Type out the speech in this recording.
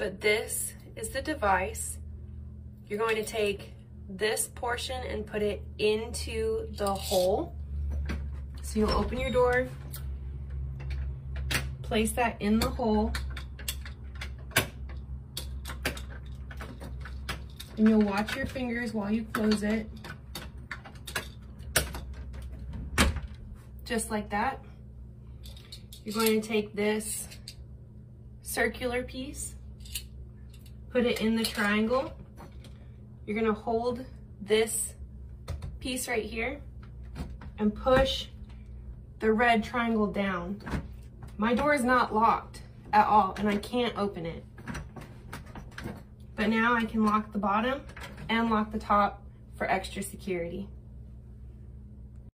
but this is the device. You're going to take this portion and put it into the hole. So you'll open your door, place that in the hole, and you'll watch your fingers while you close it. Just like that. You're going to take this circular piece, put it in the triangle. You're gonna hold this piece right here and push the red triangle down. My door is not locked at all and I can't open it. But now I can lock the bottom and lock the top for extra security.